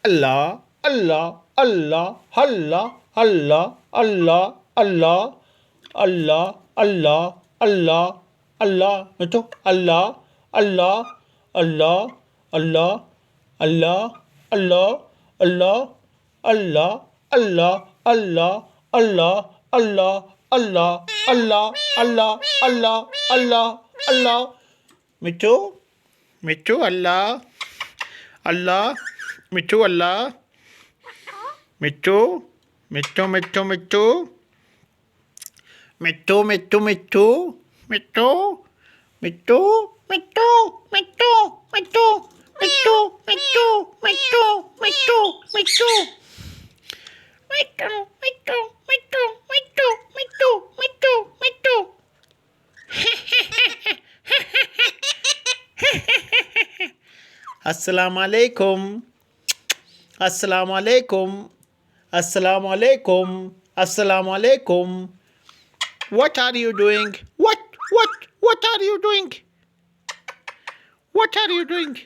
Allah, Allah, Allah, Allah, Allah, Allah, Allah, Allah, Allah, Allah, Allah, betul? Allah, Allah, Allah, Allah, Allah, Allah, Allah, Allah, Allah, Allah, Allah, Allah, Allah, Allah, Allah, Allah, Allah, Allah. Betul? Betul Allah. Allah. Betul Allah. Betul. Betul, betul, betul. Betul, betul, betul. Betul. Betul. Betul. Betul. Betul. Betul. Betul. Betul. Betul. Betul. Betul. Betul. Betul. Betul. Betul. Betul. Betul. Assalamu alaikum. Assalamu alaikum. Assalamu alaikum. Assalamu alaikum. What are you doing? What are you doing? What are you doing?